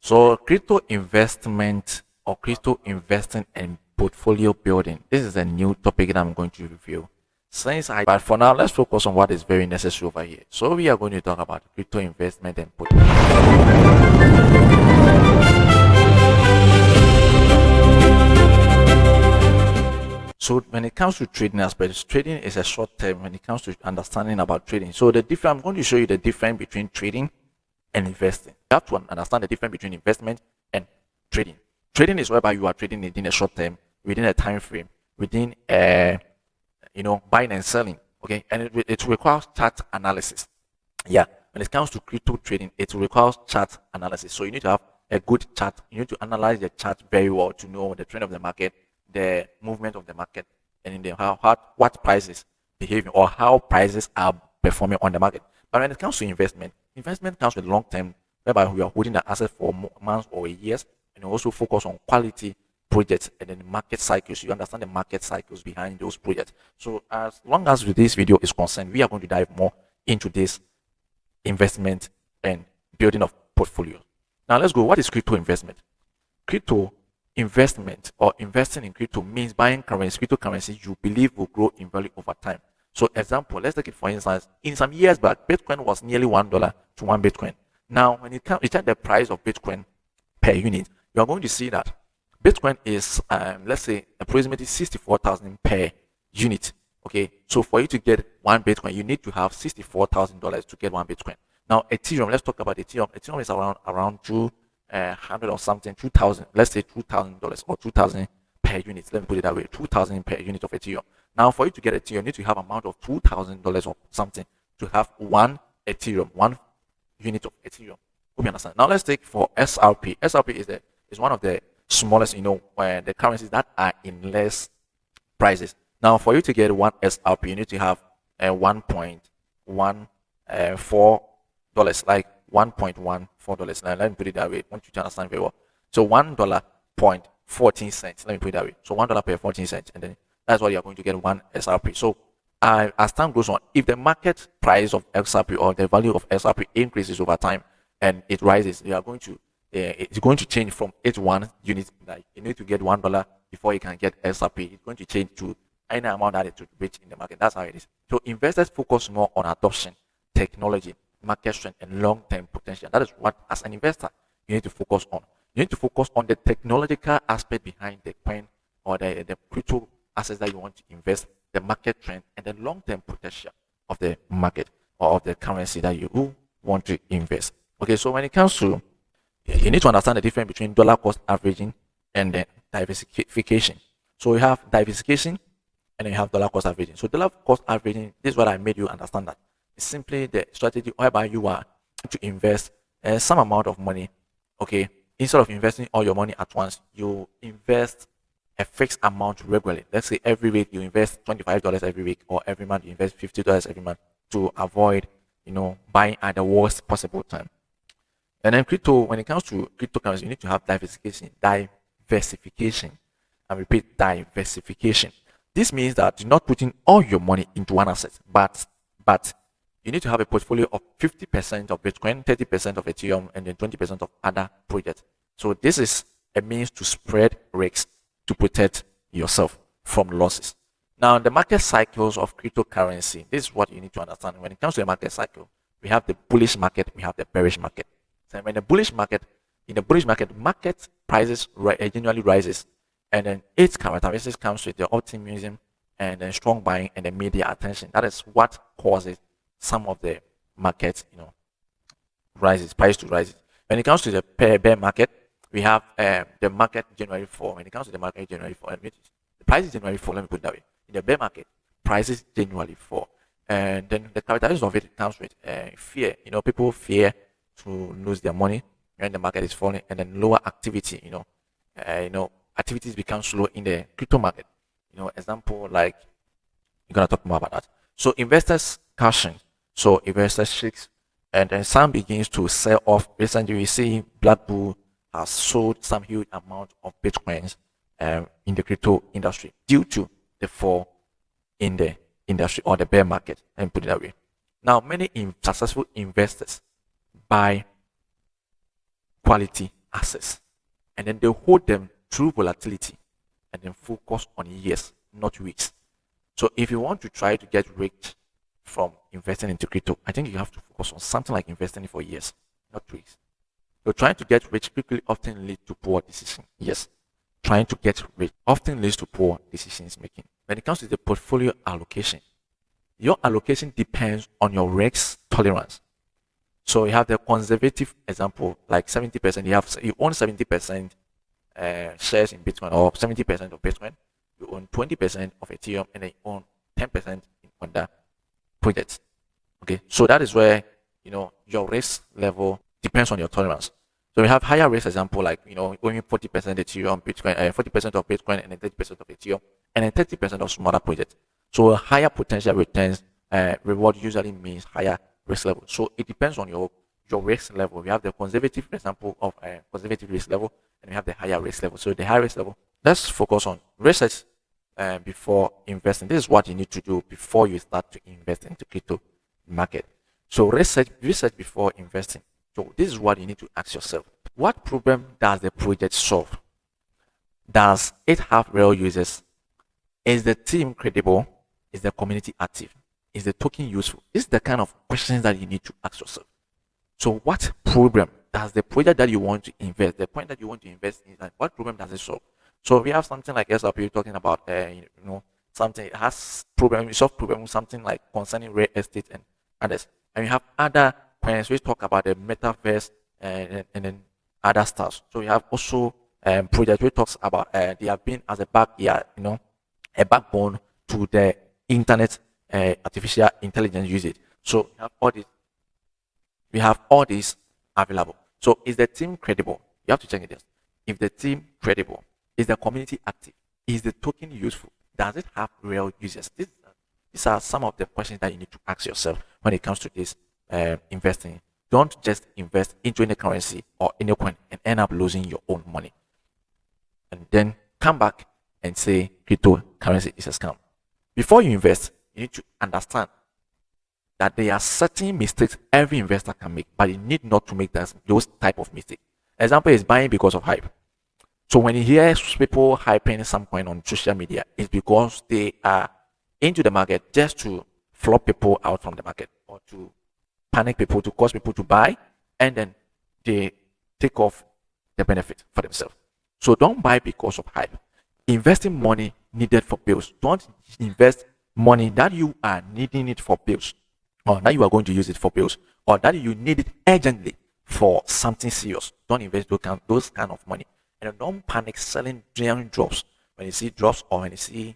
So crypto investment or crypto investing and portfolio building. This is a new topic that I'm going to review. But for now, let's focus on what is very necessary over here. So we are going to talk about crypto investment and portfolio. So when it comes to trading aspects, trading is a short term when it comes to understanding about trading. So I'm going to show you the difference between trading and investing. You have to understand the difference between investment and trading. Trading is whereby you are trading within a short term, within a time frame, within buying and selling. Okay, and it requires chart analysis. Yeah, when it comes to crypto trading, it requires chart analysis. So you need to have a good chart. You need to analyze the chart very well to know the trend of the market, the movement of the market, and in the what prices behaving or how prices are performing on the market. But when it comes to investment comes with long term, whereby we are holding the asset for months or years, and also focus on quality projects and then market cycles. You understand the market cycles behind those projects. So as long as this video is concerned, we are going to dive more into this investment and building of portfolios. Now let's go. What is crypto investment? Crypto investment or investing in crypto means buying cryptocurrency you believe will grow in value over time. So example, let's take it for instance, in some years back, Bitcoin was nearly $1 to 1 Bitcoin. Now, when you check the price of Bitcoin per unit, you are going to see that Bitcoin is, let's say, approximately 64,000 per unit. Okay, so for you to get 1 Bitcoin, you need to have $64,000 to get 1 Bitcoin. Now, Ethereum, let's talk about Ethereum. Ethereum is around 200 or something, 2,000, let's say $2,000 or 2,000 per unit. Let me put it that way, 2,000 per unit of Ethereum. Now, for you to get Ethereum, you need to have amount of $2,000 or something to have 1 Ethereum, 1 unit of Ethereum. Hope you understand. Now, let's take for SRP. SRP is one of the smallest, where the currencies that are in less prices. Now, for you to get 1 SRP, you need to have $1.14, like $1.14. Now, let me put it that way. I want you to understand very well. So $1.14. Let me put it that way. So $1 per 14 cents, and then that's what you're going to get 1 SRP. So as time goes on, if the market price of XRP or the value of XRP increases over time and it rises, you are going to it's going to change from each 1 unit. Like you need to get $1 before you can get XRP. It's going to change to any amount that it will reach in the market. That's how it is. So investors focus more on adoption, technology, market strength, and long-term potential. That is what, as an investor, you need to focus on. You need to focus on the technological aspect behind the coin or the crypto assets that you want to invest, the market trend, and the long-term potential of the market or of the currency that you want to invest. Okay, so when it comes to, you need to understand the difference between dollar cost averaging and then diversification. So you have diversification and then you have dollar cost averaging. So dollar cost averaging, this is what I made you understand that. It's simply the strategy whereby you are to invest some amount of money. Okay, instead of investing all your money at once, you invest a fixed amount regularly. Let's say every week you invest $25 every week, or every month you invest $50 every month to avoid, buying at the worst possible time. And then crypto, when it comes to cryptocurrency, you need to have diversification. I repeat, diversification. This means that you're not putting all your money into one asset, but you need to have a portfolio of 50% of Bitcoin, 30% of Ethereum, and then 20% of other projects. So this is a means to spread risks to protect yourself from losses. Now, the market cycles of cryptocurrency, this is what you need to understand. When it comes to the market cycle, we have the bullish market, we have the bearish market. So in the bullish market, market prices generally rises, and then its characteristics comes with the optimism and then strong buying and the media attention. That is what causes some of the markets, price to rise. When it comes to the bear market, we have the market generally fall. When it comes to the market generally fall, the prices generally fall. Let me put it that way. In the bear market, prices generally fall, and then the characteristics of it comes with fear. People fear to lose their money when the market is falling, and then lower activity. Activities become slow in the crypto market. Example like you're gonna talk more about that. So investors caution. So investors shakes, and then some begins to sell off. Recently, we see Black Bull has sold some huge amount of Bitcoins in the crypto industry due to the fall in the industry or the bear market. Let me put it that way. Now, many successful investors buy quality assets, and then they hold them through volatility, and then focus on years, not weeks. So if you want to try to get rich from investing into crypto, I think you have to focus on something like investing for years, not weeks. So trying to get rich quickly often leads to poor decisions. Yes, trying to get rich often leads to poor decisions making. When it comes to the portfolio allocation, your allocation depends on your risk tolerance. So you have the conservative example, like 70%. You own 70% shares in Bitcoin, or 70% of Bitcoin. You own 20% of Ethereum, and then you own 10% in other projects. Okay, so that is where your risk level depends on your tolerance. So we have higher risk example, like owning 40% Ethereum, Bitcoin, 40% of Bitcoin, and then 30% of Ethereum, and then 30% of smaller projects. So a higher potential returns reward usually means higher risk level. So it depends on your risk level. We have the conservative example of conservative risk level, and we have the higher risk level. So the higher risk level, let's focus on research before investing. This is what you need to do before you start to invest into crypto market. So research before investing. So this is what you need to ask yourself. What problem does the project solve? Does it have real users? Is the team credible? Is the community active? Is the token useful? This is the kind of questions that you need to ask yourself. So what problem does the project that you want to invest, the point that you want to invest in, what problem does it solve? So we have something like SRP talking about, something it has problem, it solves problem, something like concerning real estate and others. And we have other points which talk about the metaverse and then other stuff. So we have also projects which talks about they have been as a a backbone to the internet artificial intelligence usage. So we have all these available. So is the team credible? You have to check it. If the team credible, is the community active? Is the token useful? Does it have real users? These are some of the questions that you need to ask yourself when it comes to this investing. Don't just invest into any currency or any coin and end up losing your own money. And then come back and say cryptocurrency is a scam. Before you invest, you need to understand that there are certain mistakes every investor can make, but you need not to make those type of mistakes. Example is buying because of hype. So when you hear people hyping some coin on social media, it's because they are into the market just to flop people out from the market, or to panic people, to cause people to buy, and then they take off the benefit for themselves. So don't buy because of hype. Investing money needed for bills. Don't invest money that you are needing it for bills, or that you are going to use it for bills, or that you need it urgently for something serious. Don't invest those kind of money. And don't panic selling during drops. When you see drops, or when you see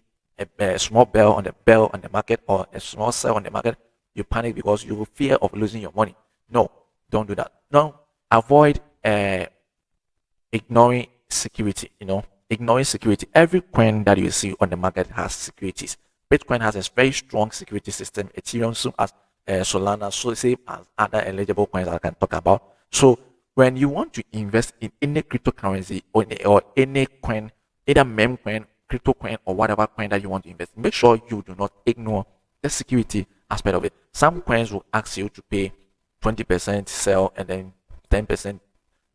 a small bell on the market, or a small sell on the market, you panic because you fear of losing your money. No, don't do that. No, avoid ignoring security. Ignoring security. Every coin that you see on the market has securities. Bitcoin has a very strong security system. Ethereum, so as Solana, so same as other eligible coins I can talk about. So when you want to invest in any cryptocurrency or any coin, either meme coin, crypto coin, or whatever coin that you want to invest, make sure you do not ignore the security aspect of it. Some coins will ask you to pay 20% sell and then 10%.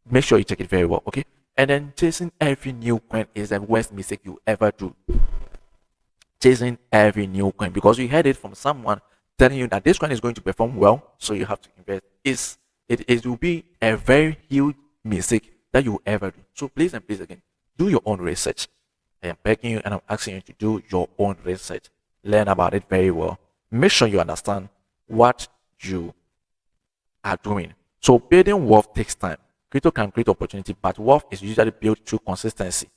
Make sure you check it very well, okay? And then chasing every new coin is the worst mistake you ever do. Chasing every new coin because you heard it from someone telling you that this coin is going to perform well, so you have to invest. It will be a very huge mistake that you will ever do. So please and please again, do your own research. I am begging you and I'm asking you to do your own research. Learn about it very well. Make sure you understand what you are doing. So building wealth takes time. Crypto can create opportunity, but wealth is usually built through consistency,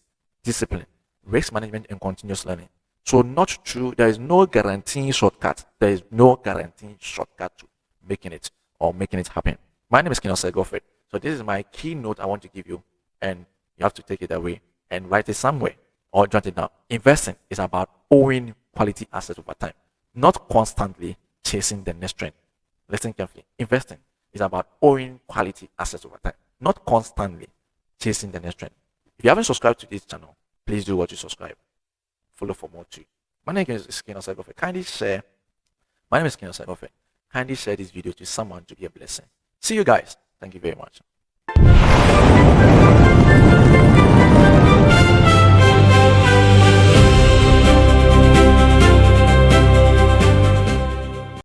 discipline, risk management, and continuous learning. So not true. There is no guaranteeing shortcut. There is no guaranteeing shortcut to making it happen. My name is Osei Godfred. So this is my keynote I want to give you, and you have to take it away and write it somewhere or jot it down. Investing is about owning quality assets over time, not constantly chasing the next trend. Listen carefully. Investing is about owning quality assets over time, not constantly chasing the next trend. If you haven't subscribed to this channel, please do what you subscribe. Follow for more too. My name is Osei Godfred. Kindly share. My name is Osei Godfred. Kindly share this video to someone to be a blessing. See you guys. Thank you very much.